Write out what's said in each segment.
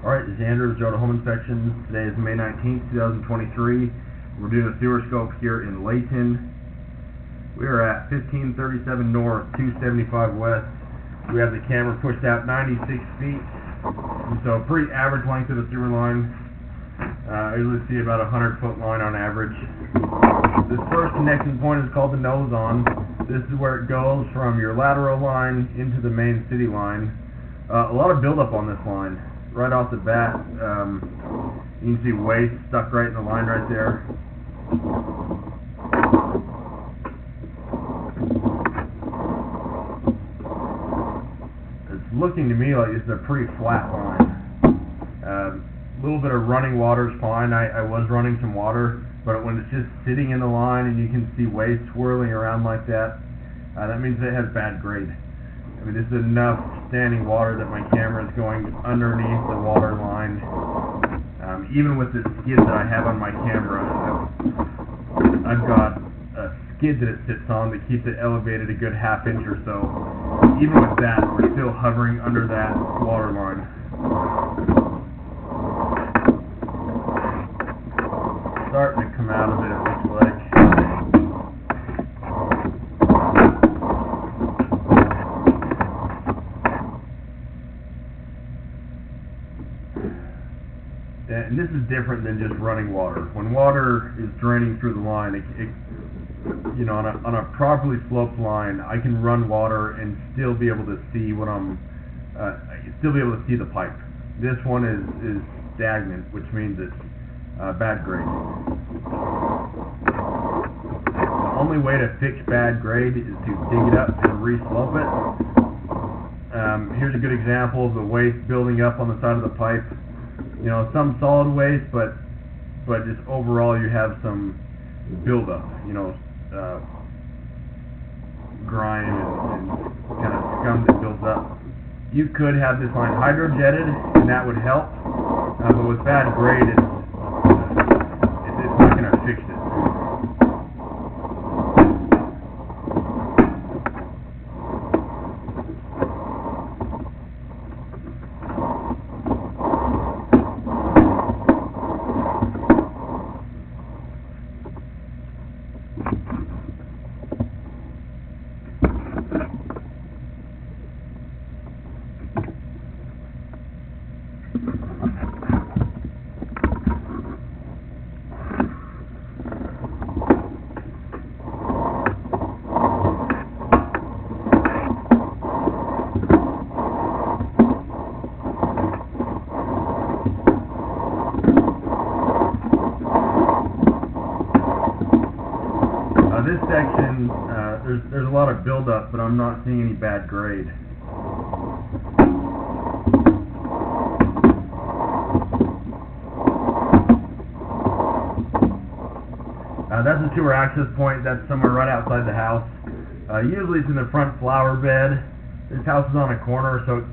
Alright, this is Andrew with Jota Home Inspections. Today is May 19th, 2023. We're doing a sewer scope here in Layton. We are at 1537 north, 275 west. We have the camera pushed out 96 feet. And so pretty average length of the sewer line. I usually see about a 100-foot line on average. This first connection point is called the nose on. This is where it goes from your lateral line into the main city line. A lot of buildup on this line. Right off the bat, you can see waste stuck right in the line right there. It's looking to me like it's a pretty flat line. A little bit of running water is fine. I was running some water, but when it's just sitting in the line and you can see waste swirling around like that, that means it has bad grade. I mean, this is enough standing water that my camera is going underneath the water line. Even with the skid that I have on my camera, I've got a skid that it sits on that keeps it elevated a good ½ inch or so. Even with that, we're still hovering under that water line. Starting to come out of it, it looks like. And this is different than just running water. When water is draining through the line, you know, on a properly sloped line, I can run water and still be able to see what still be able to see the pipe. This one is stagnant, which means it's bad grade. The only way to fix bad grade is to dig it up and re-slope it. Here's a good example of the waste building up on the side of the pipe. You know, some solid waste, but just overall you have some buildup, you know, grime and kind of scum that builds up. You could have this line hydrojetted, and that would help, but with bad grade, it's not going to fix it. This section, there's a lot of buildup, but I'm not seeing any bad grade. That's a sewer access point. That's somewhere right outside the house. Usually it's in the front flower bed. This house is on a corner, so it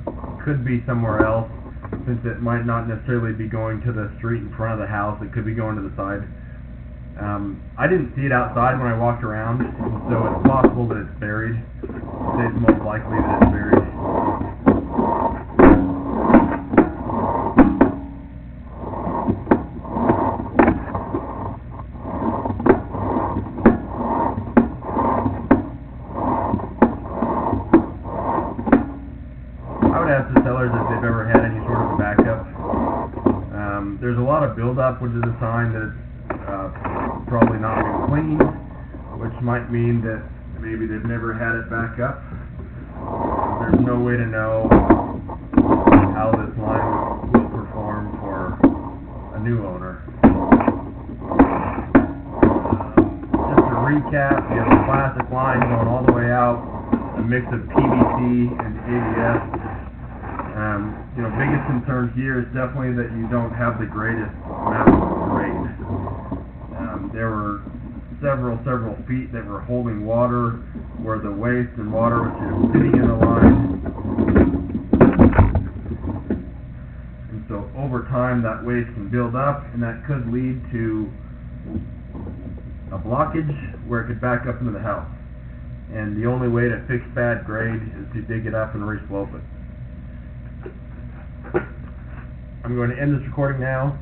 could be somewhere else, since it might not necessarily be going to the street in front of the house. It could be going to the side. I didn't see it outside when I walked around, so it's possible that it's buried. It's most likely that it's buried. I would ask the sellers if they've ever had any sort of a backup. There's a lot of buildup, which is a sign that it's probably not been cleaned, which might mean that maybe they've never had it back up. There's no way to know how this line will perform for a new owner. Just to recap, you have a plastic line going all the way out, a mix of PVC and ABS. You know, biggest concern here is definitely that you don't have the greatest amount of grade. There were several feet that were holding water where the waste and water was just sitting in the line. And so over time that waste can build up, and that could lead to a blockage where it could back up into the house. And the only way to fix bad grade is to dig it up and re-slope it. I'm going to end this recording now.